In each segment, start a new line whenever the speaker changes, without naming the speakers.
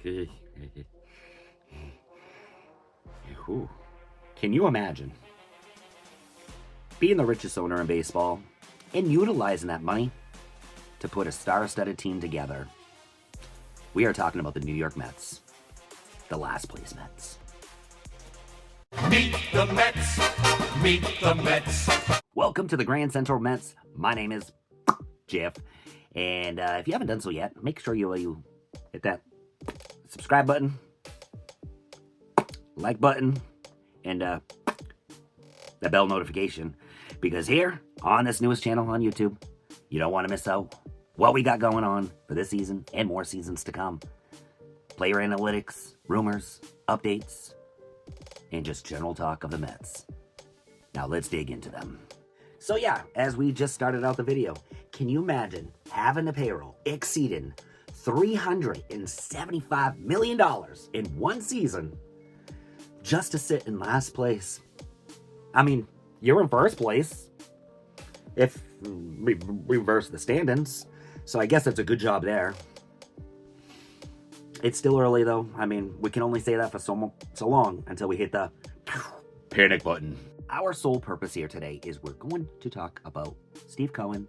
Whew. Can you imagine being the richest owner in baseball and utilizing that money to put a star-studded team together? We are talking about the New York Mets, the last place Mets.
Meet the Mets, meet the Mets.
Welcome to the Grand Central Mets. My name is Jeff, and if you haven't done so yet, make sure you hit that subscribe button, like button, and the bell notification, because here on this newest channel on YouTube, you don't want to miss out what we got going on for this season and more seasons to come. Player analytics, rumors, updates, and just general talk of the Mets. Now let's dig into them. So yeah, as we just started out the video, can you imagine having a payroll exceeding $375 million in one season just to sit in last place? I mean, you're in first place if we reverse the standings, so I guess that's a good job there. It's still early though. I mean, we can only say that for so long until we hit the panic button. Our sole purpose here today is we're going to talk about Steve Cohen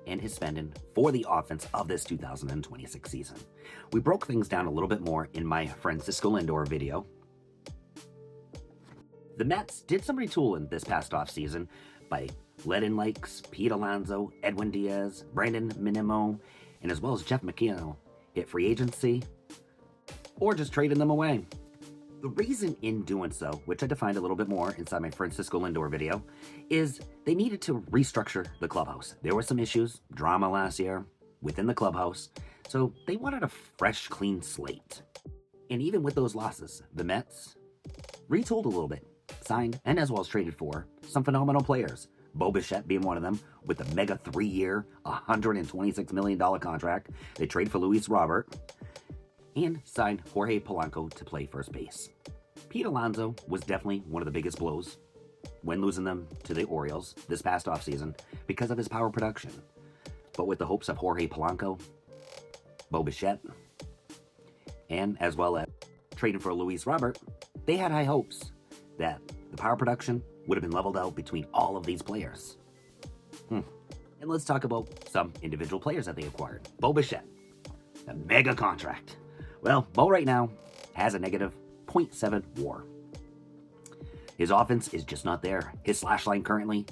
and his spending for the offense of this 2026 season. We broke things down a little bit more in my Francisco Lindor video. The Mets did some retooling this past offseason by letting likes Pete Alonso, Edwin Diaz, Brandon Minimo, and as well as Jeff McNeil hit free agency, or just trading them away. The reason in doing so, which I defined a little bit more inside my Francisco Lindor video, is they needed to restructure the clubhouse. There were some issues, drama last year within the clubhouse, so they wanted a fresh, clean slate. And even with those losses, the Mets retooled a little bit, signed and as well as traded for some phenomenal players. Bichette being one of them with a mega 3-year, $126 million contract. They trade for Luis Robert and signed Jorge Polanco to play first base. Pete Alonso was definitely one of the biggest blows when losing them to the Orioles this past offseason because of his power production. But with the hopes of Jorge Polanco, Bichette, and as well as trading for Luis Robert, they had high hopes that the power production would have been leveled out between all of these players. And let's talk about some individual players that they acquired. Bichette, a mega contract. Well, Bo right now has a negative .7 WAR. His offense is just not there. His slash line currently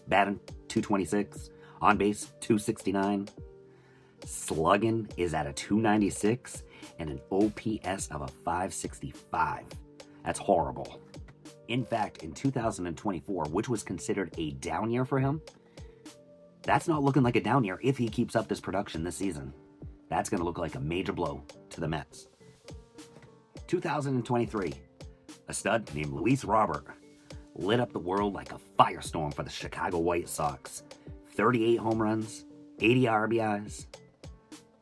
batting .226, on base .269, slugging is at a .296, and an OPS of a .565. That's horrible. In fact, in 2024, which was considered a down year for him, that's not looking like a down year if he keeps up this production this season. That's going to look like a major blow to the Mets. 2023, a stud named Luis Robert lit up the world like a firestorm for the Chicago White Sox. 38 home runs, 80 RBIs,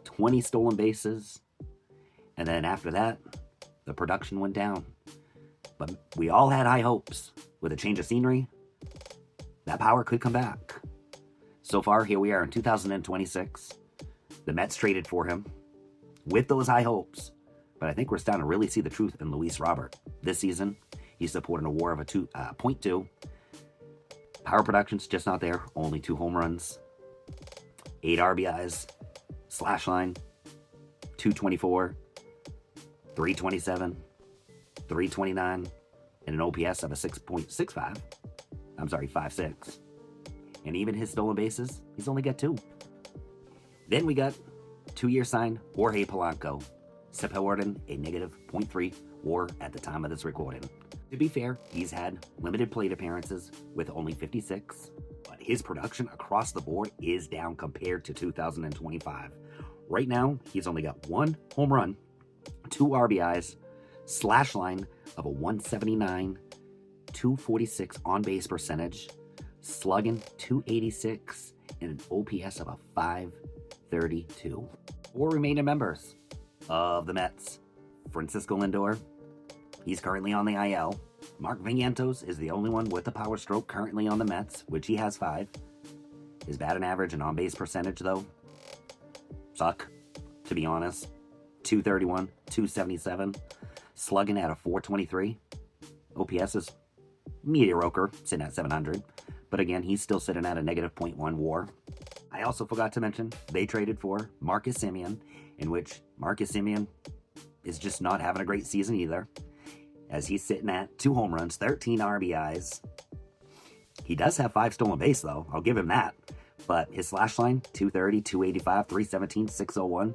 20 stolen bases, and then after that, the production went down. But we all had high hopes. With a change of scenery, that power could come back. So far, here we are in 2026. The Mets traded for him with those high hopes, but I think we're starting to really see the truth in Luis Robert. This season, he's supporting a WAR of a .2. Power production's just not there. Only 2 home runs, 8 RBIs, slash line, .224, .327, .329, and an OPS of a 6.65. I'm sorry, 5.6. And even his stolen bases, he's only got 2. Then we got 2-year signed Jorge Polanco, supporting a negative .3 WAR at the time of this recording. To be fair, he's had limited plate appearances with only 56, but his production across the board is down compared to 2025. Right now, he's only got 1 home run, 2 RBIs, slash line of a 179, .246 on-base percentage, slugging .286, and an OPS of a 532. 4 remaining members of the Mets. Francisco Lindor, he's currently on the IL. Mark Vientos is the only one with a power stroke currently on the Mets, which he has 5. His batting average and on-base percentage, though, suck, to be honest. 231, 277, slugging at a 423. OPS is mediocre, sitting at 700. But again, he's still sitting at a negative .1 WAR. I also forgot to mention they traded for Marcus Semien, in which Marcus Semien is just not having a great season either, as he's sitting at 2 home runs, 13 RBIs. He does have 5 stolen base, though. I'll give him that. But his slash line, 230, 285, 317, 601.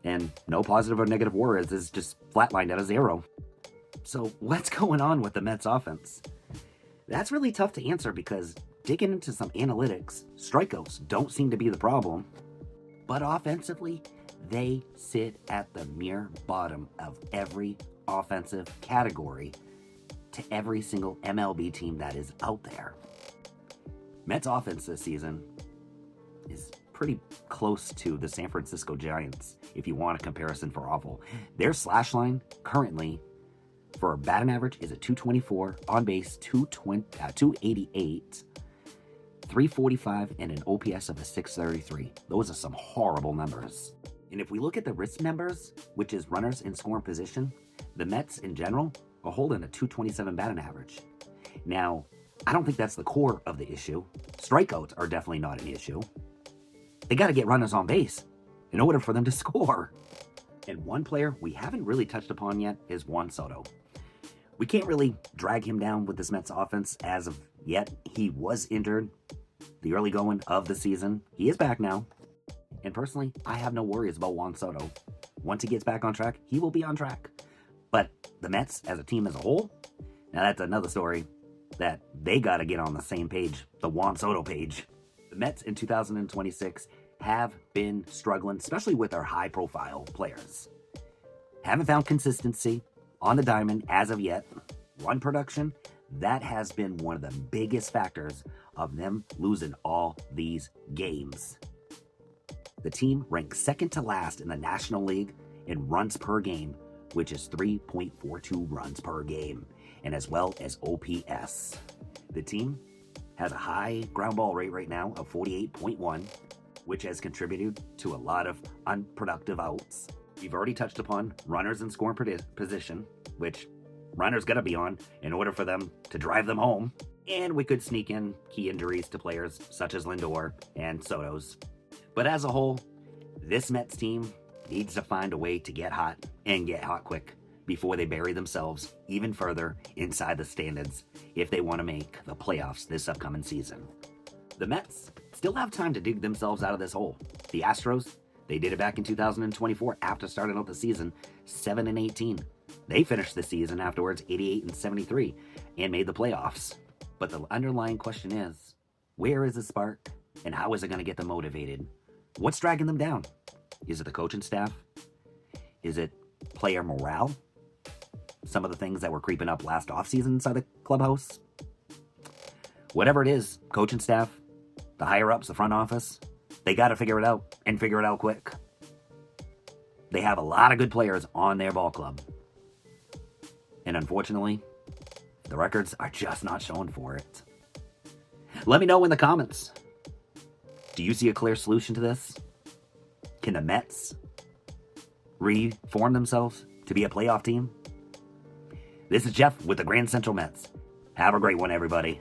And no positive or negative WAR is just flatlined at a 0. So what's going on with the Mets offense? That's really tough to answer because digging into some analytics, strikeouts don't seem to be the problem. But offensively, they sit at the mere bottom of every offensive category to every single MLB team that is out there. Mets offense this season is pretty close to the San Francisco Giants, if you want a comparison for awful. Their slash line currently for a batting average is a 224, on base 288, 345, and an OPS of a 633. Those are some horrible numbers. And if we look at the risk numbers, which is runners in scoring position, the Mets in general are holding a 227 batting average. Now, I don't think that's the core of the issue. Strikeouts are definitely not an issue. They got to get runners on base in order for them to score. And one player we haven't really touched upon yet is Juan Soto. We can't really drag him down with this Mets offense as of yet. He was injured the early going of the season. He is back now. And personally, I have no worries about Juan Soto. Once he gets back on track, he will be on track. But the Mets as a team as a whole, now that's another story that they got to get on the same page, the Juan Soto page. The Mets in 2026 have been struggling, especially with our high-profile players. Haven't found consistency on the diamond as of yet. Run production, that has been one of the biggest factors of them losing all these games. The team ranks second to last in the National League in runs per game, which is 3.42 runs per game, and as well as OPS. The team has a high ground ball rate right now of 48.1, which has contributed to a lot of unproductive outs. We've already touched upon runners in scoring position, which runners got to be on in order for them to drive them home. And we could sneak in key injuries to players such as Lindor and Soto's. But as a whole, this Mets team needs to find a way to get hot and get hot quick before they bury themselves even further inside the standings if they want to make the playoffs this upcoming season. The Mets still have time to dig themselves out of this hole. The Astros, they did it back in 2024 after starting out the season 7-18. They finished the season afterwards 88-73 and made the playoffs. But the underlying question is, where is the spark and how is it going to get them motivated? What's dragging them down? Is it the coaching staff? Is it player morale? Some of the things that were creeping up last offseason inside the clubhouse? Whatever it is, coaching staff, the higher-ups, the front office, they got to figure it out and figure it out quick. They have a lot of good players on their ball club. And unfortunately, the records are just not showing for it. Let me know in the comments. Do you see a clear solution to this? Can the Mets reform themselves to be a playoff team? This is Jeff with the Grand Central Mets. Have a great one, everybody.